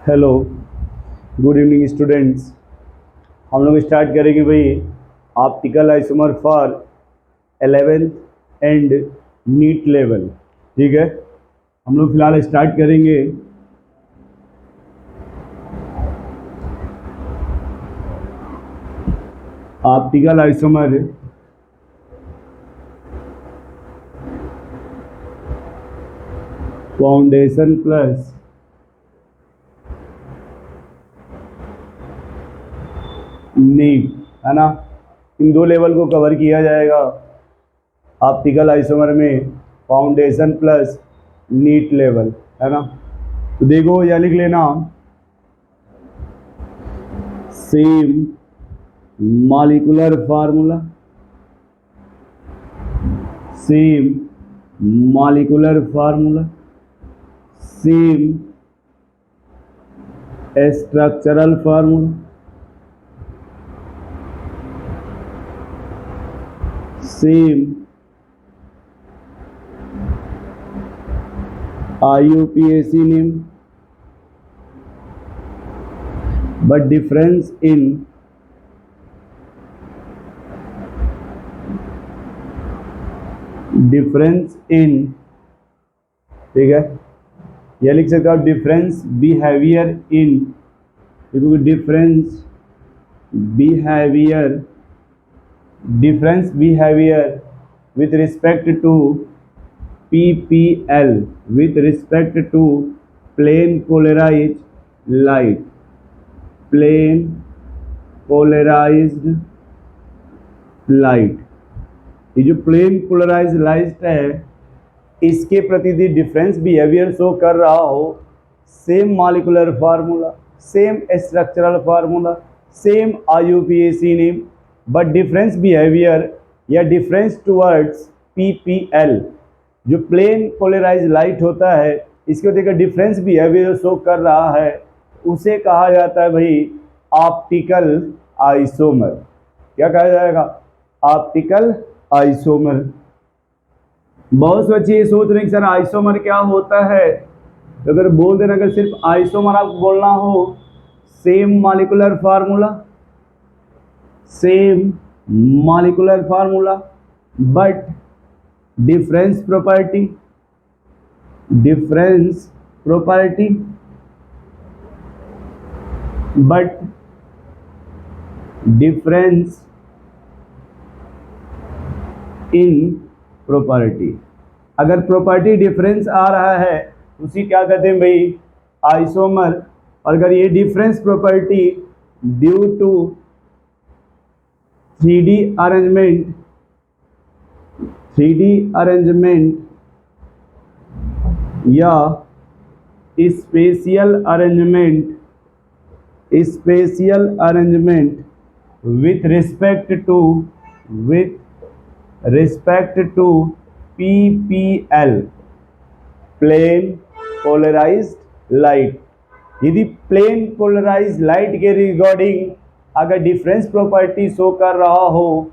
Hello, good evening students. हम लोग start करेंगे भाई optical isomer for 11th and NEET level. ठीक है, हम लोग फिलहाल स्टार्ट करेंगे optical isomer foundation plus NEET, है ना। इन दो लेवल को कवर किया जाएगा ऑप्टिकल आइसोमर में, फाउंडेशन प्लस नीट लेवल, है ना। तो देखो या लिख लेना, same molecular formula, same molecular formula, same structural formula, same IUPAC name, but difference in ठीक है, यह लिख सकते हो डिफरेंस बिहेवियर इन, देखो difference behaviour with respect to PPL, with respect to plane polarized light, plane polarized light। ये जो plane polarise light है इसके प्रति डिफरेंस बिहेवियर शो कर रहा हो, same molecular formula, same structural formula, same IUPAC name, but difference behaviour या difference towards PPL, जो प्लेन पोलराइज लाइट होता है इसके देखकर डिफरेंस बिहेवियर शो कर रहा है, उसे कहा जाता है भाई ऑप्टिकल आइसोमर। क्या कहा जाएगा? Optical isomer. बहुत से बच्चे ये सोच रहे हैं कि सर आइसोमर क्या होता है, तो अगर बोल देना, अगर सिर्फ आइसोमर आपको बोलना हो, same molecular formula, same molecular formula but difference property, difference property but difference in property. अगर प्रॉपर्टी डिफरेंस आ रहा है उसी क्या कहते हैं भाई आइसोमर। और अगर ये difference property due to 3D arrangement, 3D arrangement या spatial arrangement, spatial arrangement with respect to PPL, plane polarised light. यदि प्लेन पोलराइज्ड लाइट के रिगार्डिंग अगर डिफरेंस प्रॉपर्टी शो कर रहा हो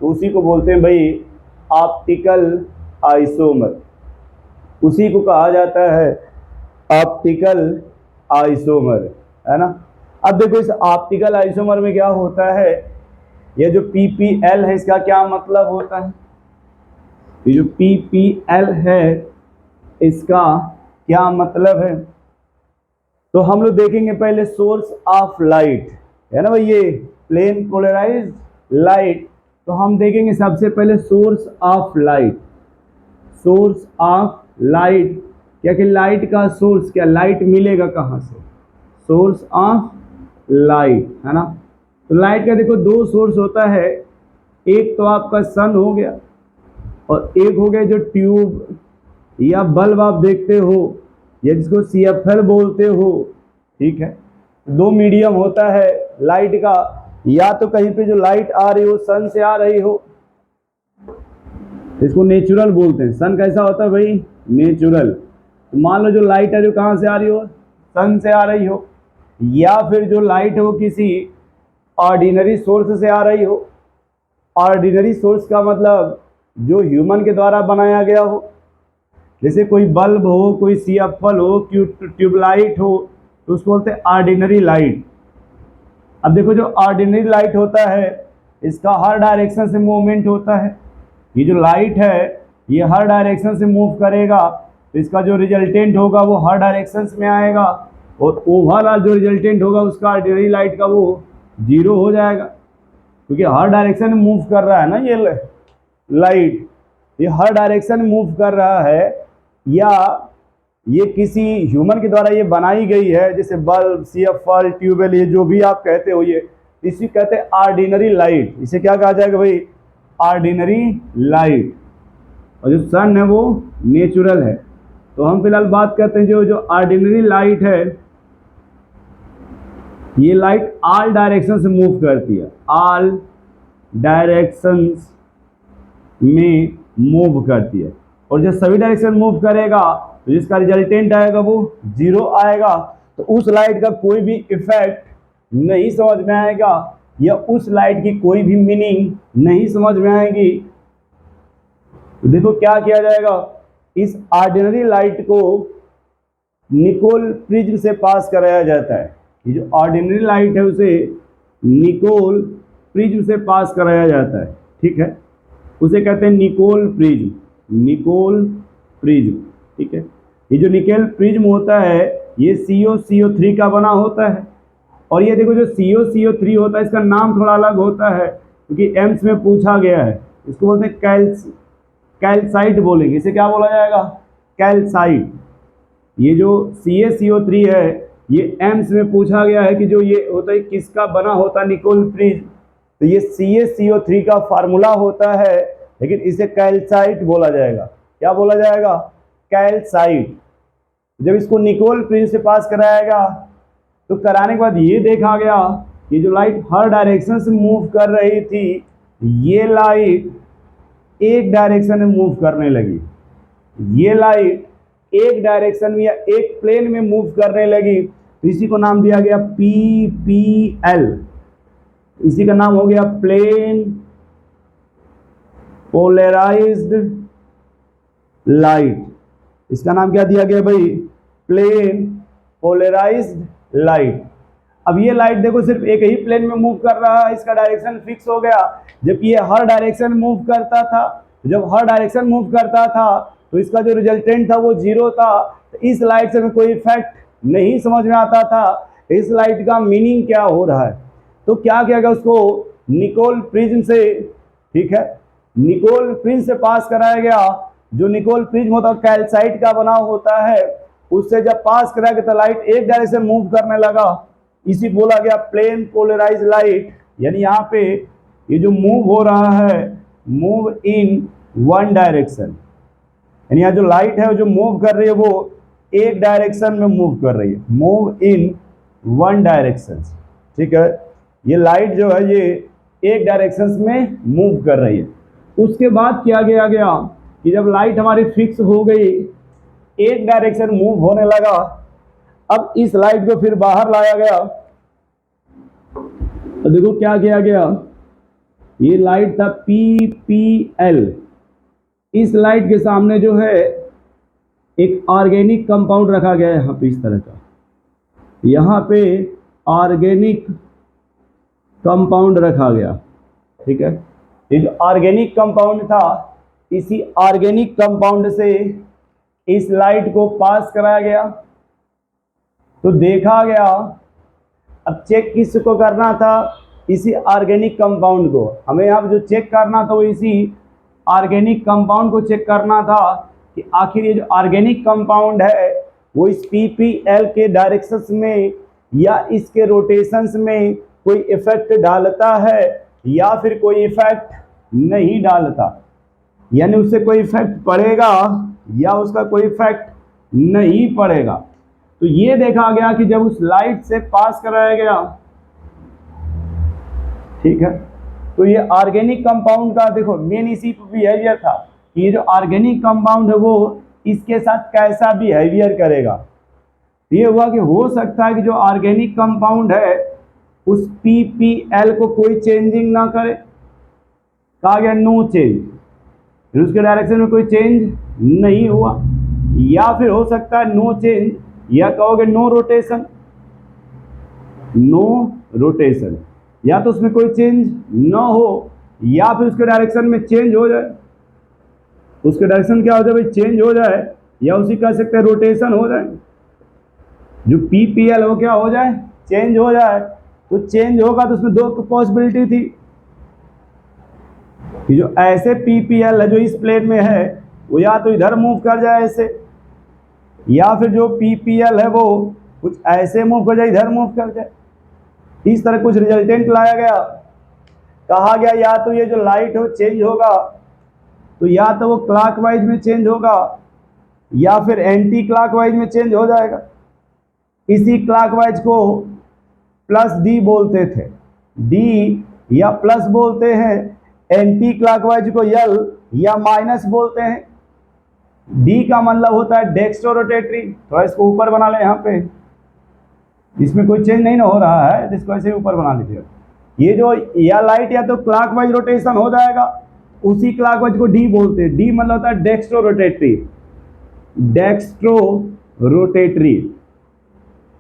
तो उसी को बोलते हैं भाई ऑप्टिकल आइसोमर, उसी को कहा जाता है ऑप्टिकल आइसोमर, है ना। अब देखो इस ऑप्टिकल आइसोमर में क्या होता है, ये जो PPL है इसका क्या मतलब होता है, ये जो PPL है इसका क्या मतलब है, तो हम लोग देखेंगे पहले सोर्स ऑफ लाइट, है ना भाई, ये प्लेन पोलराइज्ड लाइट, तो हम देखेंगे सबसे पहले source of light, source of light क्या कि लाइट का सोर्स, क्या लाइट मिलेगा कहाँ से, सोर्स ऑफ लाइट, है ना। तो लाइट का देखो दो सोर्स होता है, एक तो आपका सन हो गया और एक हो गया जो ट्यूब या बल्ब आप देखते हो या जिसको CFL बोलते हो, ठीक है। दो मीडियम होता है लाइट का, या तो कहीं पे जो लाइट आ रही हो सन से आ रही हो, इसको नेचुरल बोलते हैं। सन कैसा होता है भाई? नेचुरल। तो मान लो जो लाइट है जो कहाँ से आ रही हो, सन से आ रही हो, या फिर जो लाइट है वो किसी ऑर्डिनरी सोर्स से आ रही हो। ऑर्डिनरी सोर्स का मतलब जो ह्यूमन के द्वारा बनाया गया हो, जैसे कोई बल्ब हो, कोई CFL हो, ट्यूबलाइट हो, तो उसको बोलते हैं ऑर्डिनरी लाइट। अब देखो जो ऑर्डिनरी लाइट होता है इसका हर डायरेक्शन से मूवमेंट होता है। ये जो लाइट है ये हर डायरेक्शन से मूव करेगा, तो इसका जो रिजल्टेंट होगा वो हर डायरेक्शन में आएगा, और ओवरऑल जो रिजल्टेंट होगा उसका ऑर्डिनरी लाइट का वो 0 हो जाएगा, क्योंकि हर डायरेक्शन में मूव कर रहा है ना ये लाइट, ये हर डायरेक्शन में मूव कर रहा है, या ये किसी ह्यूमन के द्वारा ये बनाई गई है, जैसे बल्ब, CFL, ट्यूबवेल, ये जो भी आप कहते हो, ये इसी कहते हैं ऑर्डिनरी लाइट। इसे क्या कहा जाएगा भाई? Ordinary light. और जो सन है वो नेचुरल है। तो हम फिलहाल बात करते हैं जो ऑर्डिनरी लाइट है, ये लाइट ऑल डायरेक्शन से मूव करती है, ऑल डायरेक्शंस में मूव करती है, और जब सभी डायरेक्शन मूव करेगा तो जिसका रिजल्टेंट आएगा वो 0 आएगा। तो उस लाइट का कोई भी इफेक्ट नहीं समझ में आएगा, या उस लाइट की कोई भी मीनिंग नहीं समझ में आएगी। तो देखो क्या किया जाएगा, इस ऑर्डिनरी लाइट को निकोल प्रिज्म से पास कराया जाता है। ये जो ऑर्डिनरी लाइट है उसे निकोल प्रिज्म से पास कराया जाता है, ठीक है, उसे कहते हैं निकोल प्रिज्म, निकोल प्रिज्म, ठीक है। ये जो निकोल प्रिज्म होता है ये COCO3 का बना होता है, और ये देखो जो COCO3 होता है इसका नाम थोड़ा अलग होता है, क्योंकि एम्स में पूछा गया है। इसको बोलते हैं कैल्साइट बोलेंगे, इसे क्या बोला जाएगा? कैल्साइट। ये जो CaCO3 है ये एम्स में पूछा गया है कि जो ये होता है किसका बना होता है निकोल प्रिज्म, तो ये CaCO3 का फार्मूला होता है, लेकिन इसे कैल्साइट बोला जाएगा। क्या बोला जाएगा? कैल्साइट। जब इसको निकोल प्रिज्म से पास कराएगा तो कराने के बाद ये देखा गया कि जो लाइट हर डायरेक्शन से मूव कर रही थी, ये लाइट एक डायरेक्शन में मूव करने लगी, ये लाइट एक डायरेक्शन में या एक प्लेन में मूव करने लगी, तो इसी को नाम दिया गया PPL। इसी का नाम हो गया प्लेन पोलराइज्ड लाइट। इसका नाम क्या दिया गया भाई? Plane polarised light. अब ये लाइट देखो सिर्फ एक ही प्लेन में मूव कर रहा है, इसका डायरेक्शन फिक्स हो गया, जबकि ये हर डायरेक्शन मूव करता था। जब हर डायरेक्शन मूव करता था तो इसका जो रिजल्टेंट था वो 0 था। तो इस लाइट से कोई इफेक्ट नहीं समझ में आता था, इस लाइट का मीनिंग क्या हो रहा है। तो क्या किया गया, उसको निकोल प्रिज्म से, ठीक है, निकोल प्रिज्म से पास कराया गया। जो निकोल प्रिज्म होता है कैल्साइट का बना होता है, उससे जब पास कराया गया तो लाइट एक डायरेक्शन मूव करने लगा, इसी बोला गया प्लेन पोलराइज लाइट। यानी यहाँ पे ये जो मूव हो रहा है, मूव इन वन डायरेक्शन, यानी यहाँ जो लाइट है जो मूव कर रही है वो एक डायरेक्शन में मूव कर रही है, मूव इन वन डायरेक्शन, ठीक है। ये लाइट जो है ये एक डायरेक्शन में मूव कर रही है। उसके बाद क्या किया गया कि जब लाइट हमारी फिक्स हो गई, एक डायरेक्शन मूव होने लगा, अब इस लाइट को फिर बाहर लाया गया। तो देखो क्या किया गया, ये लाइट था PPL। इस लाइट के सामने जो है एक ऑर्गेनिक कंपाउंड रखा गया है, यहाँ पे इस तरह का, यहाँ पे ऑर्गेनिक कंपाउंड रखा गया, ठीक है। ये जो ऑर्गेनिक कंपाउंड था, इसी ऑर्गेनिक कंपाउंड से इस लाइट को पास कराया गया। तो देखा गया, अब चेक किसको करना था? इसी ऑर्गेनिक कंपाउंड को। हमें यहाँ जो चेक करना था वो इसी ऑर्गेनिक कंपाउंड को चेक करना था कि आखिर ये जो ऑर्गेनिक कंपाउंड है वो इस PPL के डायरेक्शंस में या इसके रोटेशंस में कोई इफेक्ट डालता है या फिर कोई इफेक्ट नहीं डालता, यानी उससे कोई इफेक्ट पड़ेगा या उसका कोई इफेक्ट नहीं पड़ेगा। तो ये देखा गया कि जब उस लाइट से पास कराया गया, ठीक है, तो ये ऑर्गेनिक कंपाउंड का देखो मेन इसी बिहेवियर था कि ये जो ऑर्गेनिक कंपाउंड है वो इसके साथ कैसा बिहेवियर करेगा। ये हुआ कि हो सकता है कि जो ऑर्गेनिक कंपाउंड है उस PPL को कोई चेंजिंग ना करे, कहा गया नो चेंज, फिर उसके डायरेक्शन में कोई चेंज नहीं हुआ, या फिर हो सकता है नो चेंज या कहोगे नो रोटेशन, नो रोटेशन, या तो उसमें कोई चेंज ना हो या फिर उसके डायरेक्शन में चेंज हो जाए। उसके डायरेक्शन क्या हो जाए भाई, चेंज हो जाए, या उसी कह सकते हैं रोटेशन हो जाए। जो पीपीएल हो क्या हो जाए, चेंज हो जाए। तो चेंज होगा तो उसमें दो पॉसिबिलिटी थी कि जो ऐसे पीपीएल है जो इस प्लेन में है वो या तो इधर मूव कर जाए ऐसे, या फिर जो पीपीएल है वो कुछ ऐसे मूव कर जाए, इधर मूव कर जाए। इस तरह कुछ रिजल्टेंट लाया गया। कहा गया या तो ये जो लाइट हो चेंज होगा, तो या तो वो क्लॉकवाइज में चेंज होगा या फिर एंटी क्लॉकवाइज में चेंज हो जाएगा। इसी क्लॉकवाइज को प्लस डी बोलते थे, डी या प्लस बोलते हैं। एंटी क्लॉकवाइज को यल या माइनस बोलते हैं। डी का मतलब होता है डेक्स्ट्रो रोटेटरी। थोड़ा इसको ऊपर बना लें, यहाँ पे इसमें कोई चेंज नहीं ना हो रहा है, इसको ऐसे ऊपर बना लीजिए। ये जो या लाइट या तो क्लॉकवाइज रोटेशन हो जाएगा, उसी क्लॉकवाइज को डी बोलते हैं। डी मतलब होता है dextro rotatory, dextro rotatory,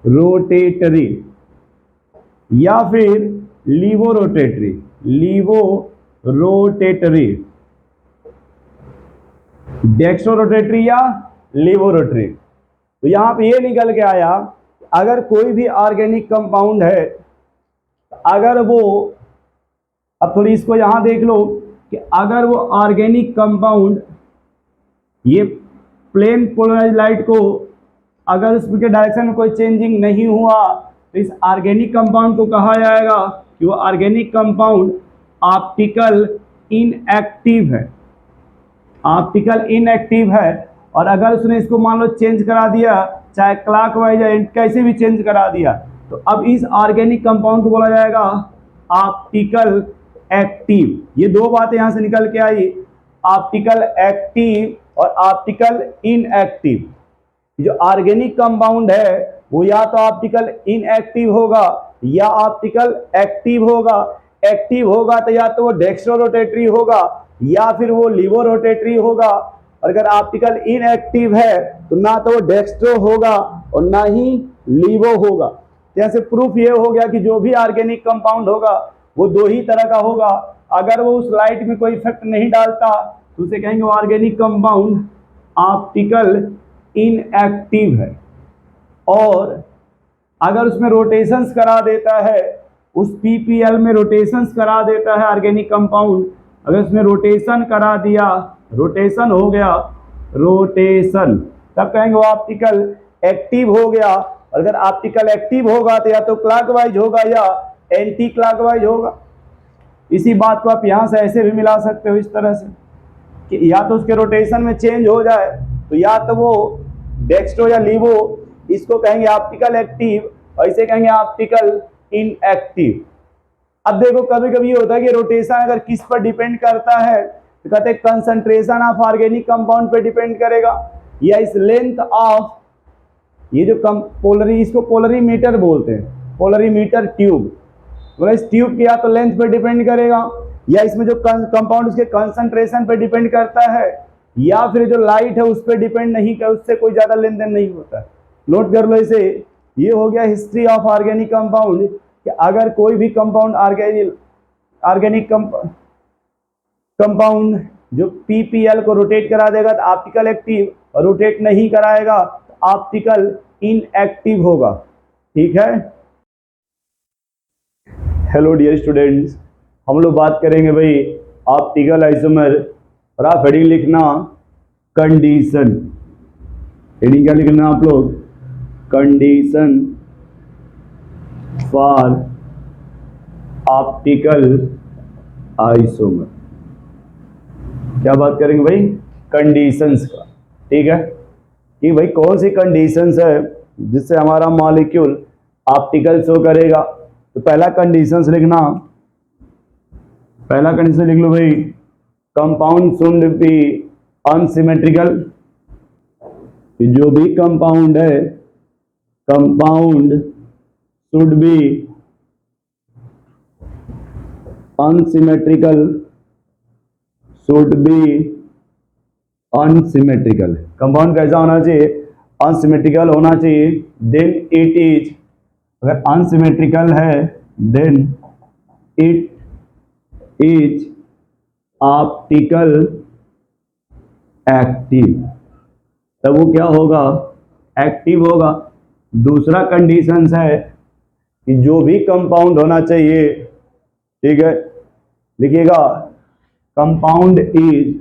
rotatory, या फिर laevo rotatory, laevo rotatory, dextro rotatory या लीवो रोटेटरी। तो यहां पे ये निकल के आया, अगर कोई भी ऑर्गेनिक कंपाउंड है, अगर वो, अब थोड़ी इसको यहां देख लो कि अगर वो ऑर्गेनिक कंपाउंड ये प्लेन पोलराइज लाइट को अगर उसके डायरेक्शन में कोई चेंजिंग नहीं हुआ तो इस ऑर्गेनिक कंपाउंड को कहा जाएगा कि वो ऑर्गेनिक कंपाउंड ऑप्टिकल इनएक्टिव है, ऑप्टिकल इनएक्टिव है। और अगर उसने इसको मान लो चेंज करा दिया, चाहे क्लॉकवाइज या कैसे भी चेंज करा दिया, तो अब इस ऑर्गेनिक कंपाउंड को बोला जाएगा ऑप्टिकल एक्टिव। ये दो बातें यहां से निकल के आई, ऑप्टिकल एक्टिव और ऑप्टिकल इनएक्टिव। जो ऑर्गेनिक कंपाउंड है वो या तो ऑप्टिकल इनएक्टिव होगा या ऑप्टिकल एक्टिव होगा। एक्टिव होगा तो या तो वो डेक्स्ट्रो रोटेटरी होगा या फिर वो लीवो रोटेटरी होगा। और अगर ऑप्टिकल इनएक्टिव है तो ना तो वो डेक्स्ट्रो होगा और ना ही लीवो होगा। जैसे प्रूफ ये हो गया कि जो भी ऑर्गेनिक कंपाउंड होगा वो दो ही तरह का होगा। अगर वो उस लाइट में कोई इफेक्ट नहीं डालता तो उसे कहेंगे ऑर्गेनिक कंपाउंड ऑप्टिकल इनएक्टिव है। और अगर उसमें रोटेशंस करा देता है, उस पीपीएल में रोटेशंस करा देता है ऑर्गेनिक कंपाउंड, अगर उसमें रोटेशन करा दिया, रोटेशन हो गया, रोटेशन, तब कहेंगे वो ऑप्टिकल एक्टिव हो गया। और अगर ऑप्टिकल एक्टिव होगा तो या तो क्लॉकवाइज होगा या एंटी क्लॉकवाइज होगा। इसी बात को आप यहां से ऐसे भी मिला सकते हो इस तरह से कि या तो उसके रोटेशन में चेंज हो जाए तो या तो वो डेक्स्ट्रो या लीवो, इसको कहेंगे ऑप्टिकल एक्टिव और इसे कहेंगे ऑप्टिकल इनएक्टिव। अब देखो कभी कभी ये होता है कि रोटेशन अगर किस पर डिपेंड करता है तो कहते हैं कंसंट्रेशन ऑफ ऑर्गेनिक कंपाउंड पे डिपेंड करेगा या इस लेंथ ऑफ, ये जो पोलरी, इसको पोलरीमीटर बोलते हैं, पोलरीमीटर ट्यूब, मतलब इस ट्यूब की या तो लेंथ पे डिपेंड करेगा या इसमें जो कंपाउंड उसके कंसंट्रेशन पे डिपेंड करता है या फिर जो लाइट है उस पर डिपेंड नहीं कर, उससे कोई ज्यादा लेन देन नहीं होता है। नोट कर लो इसे। ये हो गया हिस्ट्री ऑफ ऑर्गेनिक कंपाउंड कि अगर कोई भी कंपाउंड ऑर्गेनिक कंपाउंड जो पीपीएल को रोटेट करा देगा तो ऑप्टिकल एक्टिव, और रोटेट नहीं कराएगा तो ऑप्टिकल इनएक्टिव होगा। ठीक है। हेलो डियर स्टूडेंट्स, हम लोग बात करेंगे भाई ऑप्टिकल आइसोमर, और आप हेडिंग लिखना कंडीशन। हेडिंग क्या लिखना आप लोग, कंडीशन फॉर ऑप्टिकल आइसोमर। क्या बात करेंगे भाई, कंडीशंस का। ठीक है कि भाई कौन सी कंडीशंस है जिससे हमारा मॉलिक्यूल ऑप्टिकल शो करेगा। तो पहला कंडीशंस लिखना, पहला कंडीशन लिख लो भाई, कंपाउंड शुड बी अनसिमेट्रिकल। जो भी कंपाउंड है, compound should be unsymmetrical, should be unsymmetrical. Compound कैसा होना चाहिए, अनसिमेट्रिकल होना चाहिए। देन इट इज अगर अनसिमेट्रिकल है then it is optical active, तब वो क्या होगा, एक्टिव होगा। दूसरा कंडीशन है कि जो भी कंपाउंड होना चाहिए, ठीक है, लिखिएगा कंपाउंड इज,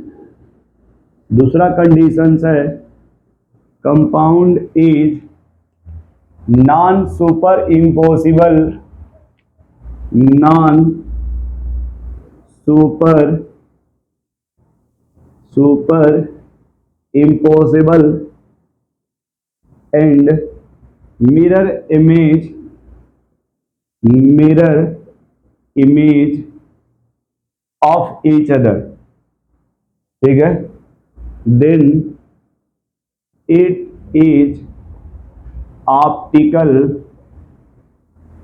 दूसरा कंडीशन है compound is non super impossible, non super impossible and mirror image of each other, ठीक है, then it is optical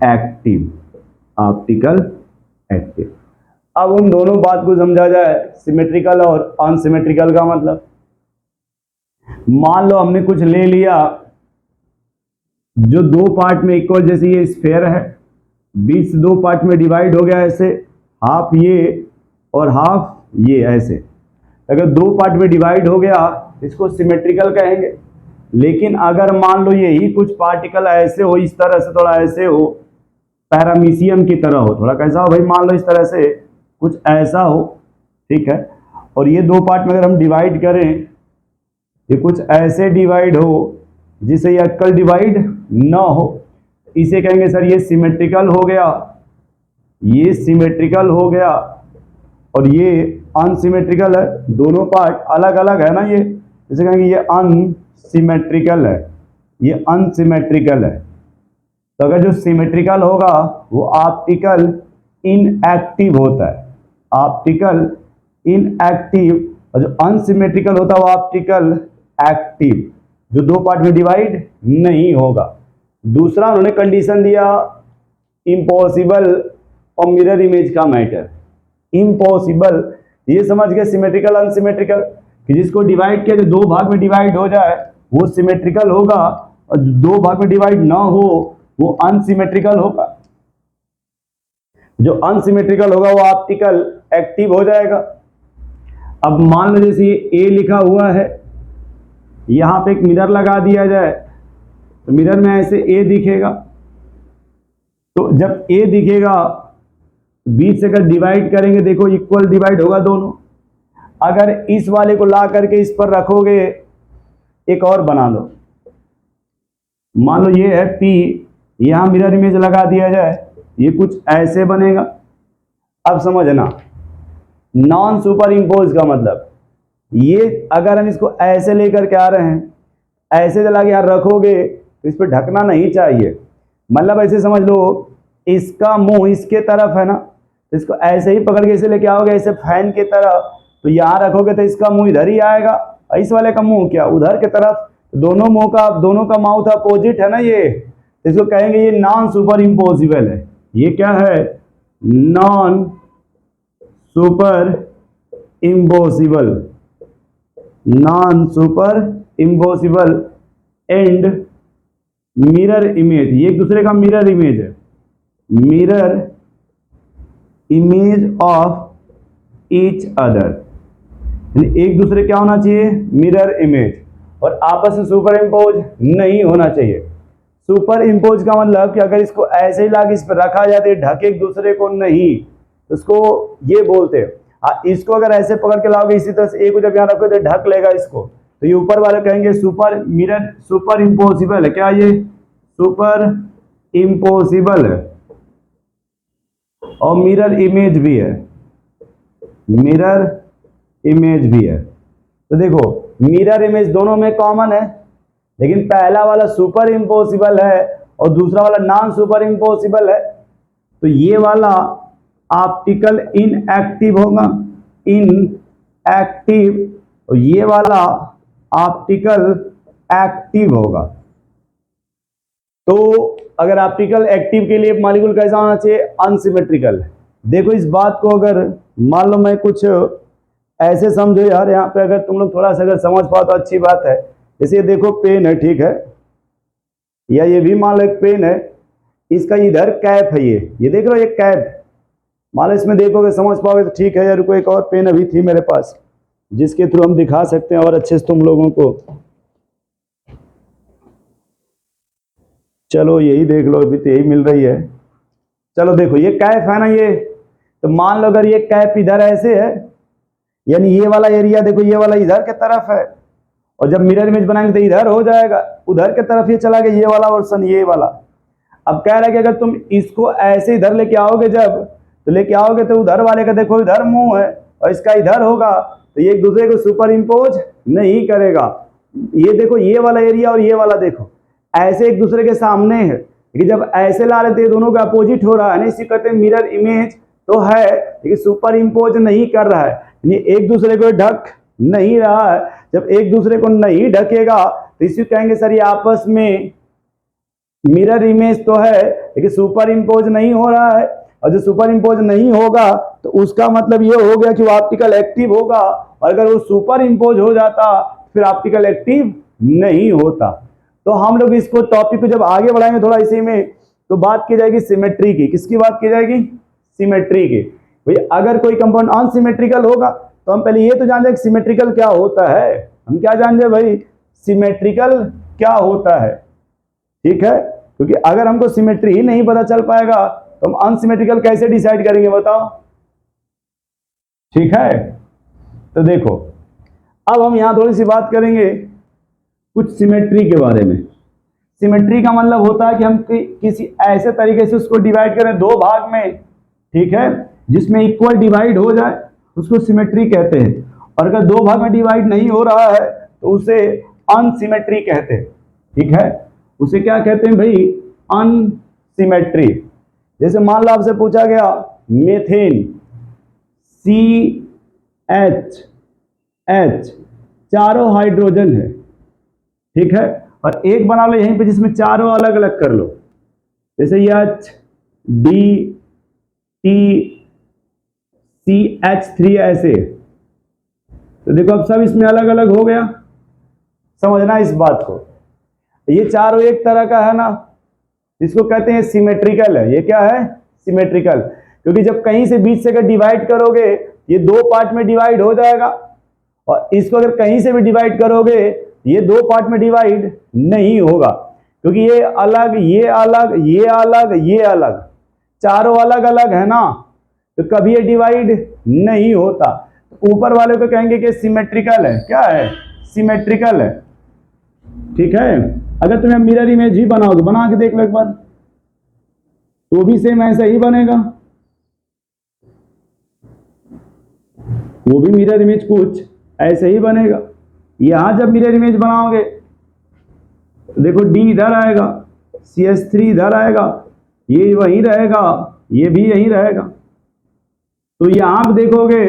active, optical active. अब उन दोनों बात को समझा जाए, सिमेट्रिकल और अनसिमेट्रिकल का मतलब। मान लो हमने कुछ ले लिया जो दो पार्ट में इक्वल, जैसे ये स्फेयर है, बीच से दो पार्ट में डिवाइड हो गया ऐसे, हाफ ये और हाफ ये ऐसे। अगर दो पार्ट में डिवाइड हो गया इसको सिमेट्रिकल कहेंगे। लेकिन अगर मान लो यही कुछ पार्टिकल ऐसे हो, इस तरह से, थोड़ा ऐसे हो, पैरामीशियम की तरह हो, थोड़ा कैसा हो भाई, मान लो इस तरह से कुछ ऐसा हो, ठीक है, और ये दो पार्ट में अगर हम डिवाइड करें, ये कुछ ऐसे डिवाइड हो जिसे ये अक्कल डिवाइड ना हो, इसे कहेंगे सर ये सिमेट्रिकल हो गया, ये सिमेट्रिकल हो गया, और ये अनसिमेट्रिकल है, दोनों पार्ट अलग अलग है ना, ये इसे कहेंगे ये अनसिमेट्रिकल है, ये अनसिमेट्रिकल है। तो अगर जो सिमेट्रिकल होगा वो ऑप्टिकल इनएक्टिव होता है, ऑप्टिकल इनएक्टिव, और जो अनसिमेट्रिकल होता है वो ऑप्टिकल एक्टिव, जो दो पार्ट में डिवाइड नहीं होगा। दूसरा उन्होंने कंडीशन दिया इम्पॉसिबल और मिरर इमेज का मैटर। इम्पॉसिबल ये समझ गए, सिमेट्रिकल अनसिमेट्रिकल, कि जिसको डिवाइड किया जो दो भाग में डिवाइड हो जाए वो सिमेट्रिकल होगा, और दो भाग में डिवाइड ना हो वो अनसिमेट्रिकल होगा। जो अनसिमेट्रिकल होगा वो ऑप्टिकल एक्टिव हो जाएगा। अब मान लो जैसे ये ए लिखा हुआ है, यहां पे एक मिरर लगा दिया जाए तो मिरर में ऐसे ए दिखेगा, तो जब ए दिखेगा बीच से अगर डिवाइड करेंगे, देखो इक्वल डिवाइड होगा दोनों। अगर इस वाले को ला करके इस पर रखोगे, एक और बना लो, मान लो ये है P, यहां मिरर इमेज लगा दिया जाए, ये कुछ ऐसे बनेगा। अब समझना, नॉन सुपर इम्पोज का मतलब, ये अगर हम इसको ऐसे लेकर के आ रहे हैं, ऐसे जला के यहां रखोगे तो इस पर ढकना नहीं चाहिए। मतलब ऐसे समझ लो इसका मुंह इसके तरफ है ना, तो इसको ऐसे ही पकड़ के इसे लेके आओगे ऐसे फैन की तरह, तो यहां रखोगे तो इसका मुंह इधर ही आएगा, इस वाले का मुंह क्या उधर की तरफ, दोनों का माउथ अपोजिट है ना, ये तो इसको कहेंगे ये नॉन सुपर इम्पोसिबल है। ये क्या है, non super impossible, non super impossible and mirror image, ये एक दूसरे का मिरर इमेज है, mirror image of each other, एक दूसरे क्या होना चाहिए, मिरर इमेज, और आपस में सुपर इम्पोज नहीं होना चाहिए। सुपर इम्पोज का मतलब कि अगर इसको ऐसे ही लाके इस पर रखा जाए तो ढके एक दूसरे को नहीं, तो इसको ये बोलते हैं। इसको अगर ऐसे पकड़ के लाओगे इसी तरह से, एक को जब यहाँ रखोगे तो ढक लेगा इसको, तो ये ऊपर वाले कहेंगे सुपर मिरर, सुपर इम्पोसिबल है। क्या ये सुपर इम्पोसिबल है, और मिरर इमेज भी है, मिरर इमेज भी है। तो देखो मिरर इमेज दोनों में कॉमन है, लेकिन पहला वाला सुपर इम्पॉसिबल है और दूसरा वाला नॉन सुपर इम्पॉसिबल है, तो ये वाला ऑप्टिकल इनएक्टिव होगा, इनएक्टिव, और ये वाला ऑप्टिकल एक्टिव होगा। तो अगर ऑप्टिकल एक्टिव के लिए मॉलिक्यूल कैसा होना चाहिए, अनसिमेट्रिकल। देखो इस बात को अगर मान लो मैं कुछ ऐसे समझो यार, यहाँ पे अगर तुम लोग थोड़ा सा अगर समझ पाओ तो अच्छी बात है। जैसे ये देखो पेन है, ठीक है, या ये भी मान लो एक पेन है, इसका इधर कैप है, ये देख लो, ये कैप। मान लो इसमें देखोगे समझ पाओगे तो ठीक है। यार रुको, एक और पेन अभी थी मेरे पास जिसके थ्रू हम दिखा सकते हैं और अच्छे से तुम लोगों को। चलो यही देख लो, अभी तो यही मिल रही है। चलो देखो, ये कैप है ना ये, तो मान लो अगर ये कैप इधर ऐसे है, यानी ये वाला एरिया देखो, ये वाला इधर के तरफ है, और जब मिरर इमेज बनाएंगे तो इधर हो जाएगा, उधर के तरफ ये चला गया, ये वाला वर्सन, ये वाला। अब कह रहा है कि अगर तुम इसको ऐसे इधर लेके आओगे, जब तो लेके आओगे तो उधर वाले का देखो इधर मुंह है और इसका इधर होगा, तो ये एक दूसरे को सुपर इम्पोज नहीं करेगा। ये देखो, ये वाला एरिया और ये वाला देखो ऐसे एक दूसरे के सामने है, लेकिन जब ऐसे ला रहे थे दोनों का अपोजिट हो रहा है ना, इसी कहते हैं मिरर इमेज तो है, लेकिन सुपर इम्पोज नहीं कर रहा है, यानी एक दूसरे को ढक नहीं रहा है। जब एक दूसरे को नहीं ढकेगा तो इसी कहेंगे सर ये आपस में मिरर इमेज तो है लेकिन सुपर इम्पोज नहीं हो रहा है। और जो सुपर इम्पोज नहीं होगा तो उसका मतलब ये हो गया कि वो ऑप्टिकल एक्टिव होगा, और अगर वो सुपर इम्पोज हो जाता फिर ऑप्टिकल एक्टिव नहीं होता। तो हम लोग इसको टॉपिक को जब आगे बढ़ाएंगे थोड़ा इसी में, तो बात की जाएगी सिमेट्री की। किसकी बात की जाएगी? सिमेट्री की। भाई अगर कोई कंपाउंड अनसिमेट्रिकल होगा तो हम पहले ये तो जान जाए सिमेट्रिकल क्या होता है। हम क्या जान जाए भाई? सिमेट्रिकल क्या होता है, ठीक है। क्योंकि अगर हमको सिमेट्री ही नहीं पता चल पाएगा तो हम अनसिमेट्रिकल कैसे डिसाइड करेंगे बताओ, ठीक है। तो देखो, अब हम यहां थोड़ी सी बात करेंगे कुछ सिमेट्री के बारे में। सिमेट्री का मतलब होता है कि हम किसी ऐसे तरीके से उसको डिवाइड करें दो भाग में, ठीक है, जिसमें इक्वल डिवाइड हो जाए, उसको सिमेट्री कहते हैं। और अगर दो भाग में डिवाइड नहीं हो रहा है तो उसे अनसिमेट्री कहते हैं, ठीक है। उसे क्या कहते हैं भाई? अनसिमेट्री। जैसे मान लो आपसे पूछा गया मेथेन CH चारों हाइड्रोजन है, ठीक है, और एक बना लो यहीं पे जिसमें चारों अलग अलग कर लो, जैसे H D T CH3 ऐसे। तो देखो अब सब इसमें अलग अलग हो गया, समझना इस बात को। ये चारों एक तरह का है ना, इसको कहते हैं सिमेट्रिकल है। ये क्या है? सिमेट्रिकल। क्योंकि जब कहीं से बीच से अगर डिवाइड करोगे ये दो पार्ट में डिवाइड हो जाएगा, और इसको अगर कहीं से भी डिवाइड करोगे ये दो पार्ट में डिवाइड नहीं होगा, क्योंकि ये अलग, ये अलग, ये अलग, ये अलग, चारों अलग अलग है ना, तो कभी ये डिवाइड नहीं होता। ऊपर वाले को कहेंगे कि सिमेट्रिकल है। क्या है? सिमेट्रिकल है, ठीक है। अगर तुम्हें मिरर इमेज ही बनाओगे, बना के देख लो एक बार, तो भी सेम ऐसा ही बनेगा। वो भी मिरर इमेज कुछ ऐसे ही बनेगा। यहां जब मिरर इमेज बनाओगे देखो D इधर आएगा, CH3 इधर आएगा, ये वहीं रहेगा, ये भी यहीं रहेगा। तो यहां पे देखोगे,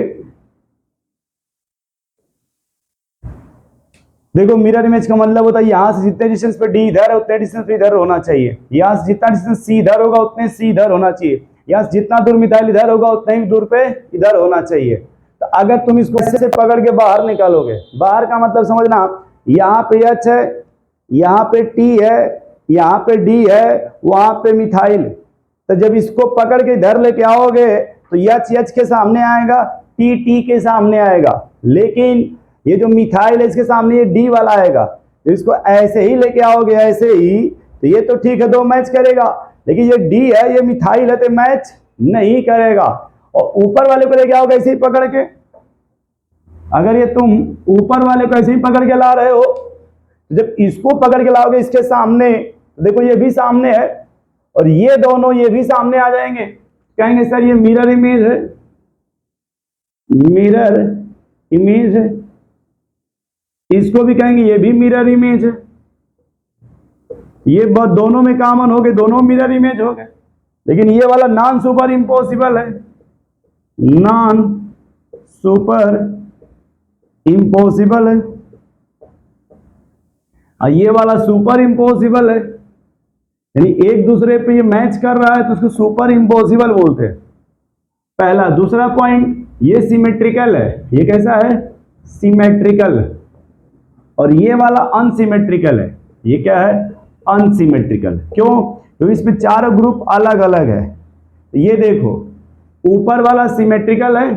देखो मिरर इमेज का मतलब होता है यहां से जितने डिस्टेंस पे D इधर है उतने डिस्टेंस पे इधर होना चाहिए, यहां से जितना डिस्टेंस C इधर होगा उतने C इधर होना चाहिए, यहां से जितना दूर मिथाइल इधर होगा उतने ही दूर पे इधर होना चाहिए। तो अगर तुम इसको ऐसे पकड़ के बाहर निकालोगे, बाहर का मतलब समझना, यहाँ पे H है, यहाँ पे T है, यहाँ पे D है, वहां पे मिथाइल। तो जब इसको पकड़ के इधर लेके आओगे तो H के सामने आएगा, T के सामने आएगा, लेकिन ये जो मिथाइल है इसके सामने ये D वाला आएगा। तो इसको ऐसे ही लेके आओगे, ऐसे ही, तो ये तो ठीक है दो मैच करेगा, लेकिन ये D है, ये मिथाइल है, तो मैच नहीं करेगा। और ऊपर वाले को लेके आओगे ऐसे ही पकड़ के, अगर ये तुम ऊपर वाले को ऐसे ही पकड़ के ला रहे हो, जब इसको पकड़ के लाओगे इसके सामने, देखो ये भी सामने है और ये दोनों ये भी सामने आ जाएंगे, कहेंगे सर ये मिरर इमेज है, मिरर इमेज है। इसको भी कहेंगे ये भी मिरर इमेज है। ये दोनों में कॉमन हो गए, दोनों मिरर इमेज हो गए। लेकिन ये वाला नॉन सुपर इम्पॉसिबल है, नॉन सुपर इम्पॉसिबल है, और ये वाला सुपर इम्पॉसिबल है, यानी एक दूसरे पे ये मैच कर रहा है तो उसको सुपर इम्पॉसिबल बोलते हैं। पहला। दूसरा पॉइंट, ये सिमेट्रिकल है। ये कैसा है? सिमेट्रिकल। और ये वाला अनसिमेट्रिकल है। ये क्या है? अनसिमेट्रिकल। क्यों? क्योंकि इसमें चारों ग्रुप अलग अलग है। ये देखो ऊपर वाला सिमेट्रिकल है,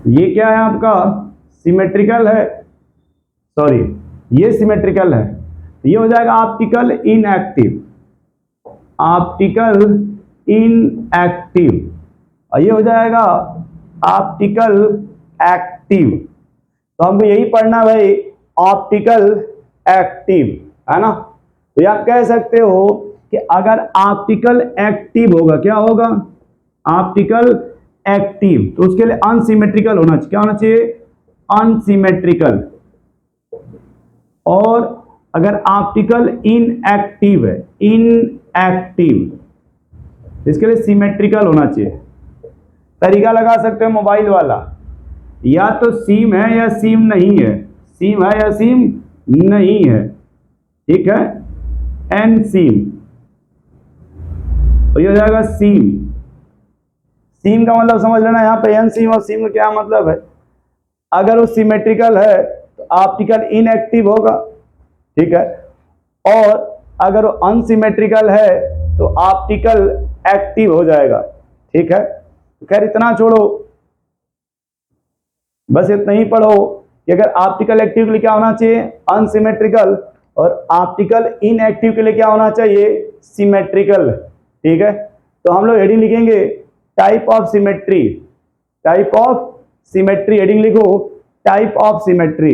ये क्या है आपका सिमेट्रिकल है, सॉरी ये सिमेट्रिकल है, ये हो जाएगा ऑप्टिकल इनएक्टिव, ऑप्टिकल इनएक्टिव, और ये हो जाएगा ऑप्टिकल एक्टिव। तो हमको यही पढ़ना भाई, ऑप्टिकल एक्टिव, है ना। तो ये आप कह सकते हो कि अगर ऑप्टिकल एक्टिव होगा, क्या होगा ऑप्टिकल एक्टिव, तो उसके लिए अनसिमेट्रिकल होना चाहिए, क्या होना चाहिए अनसिमेट्रिकल। और अगर ऑप्टिकल इनएक्टिव है, इनएक्टिव, इसके लिए सिमेट्रिकल होना चाहिए। तरीका लगा सकते हो मोबाइल वाला, या तो सीम है या सीम नहीं है, सीम है या सीम नहीं है, ठीक है, एन सीम, तो ये हो जाएगा सीम। सीम का मतलब समझ लेना यहाँ पे, एन सीम और सीम का क्या मतलब है। अगर वो सिमेट्रिकल है तो ऑप्टिकल इनएक्टिव होगा, ठीक है, और अगर वो अनसिमेट्रिकल है तो ऑप्टिकल एक्टिव हो जाएगा, ठीक है। खैर इतना छोड़ो, बस इतना ही पढ़ो कि अगर ऑप्टिकल एक्टिव के लिए क्या होना चाहिए अनसिमेट्रिकल, और ऑप्टिकल इनएक्टिव के लिए क्या होना चाहिए सिमेट्रिकल, ठीक है। तो हम लोग हेडिंग लिखेंगे type of symmetry, type of symmetry, heading लिखो टाइप ऑफ सिमेट्री।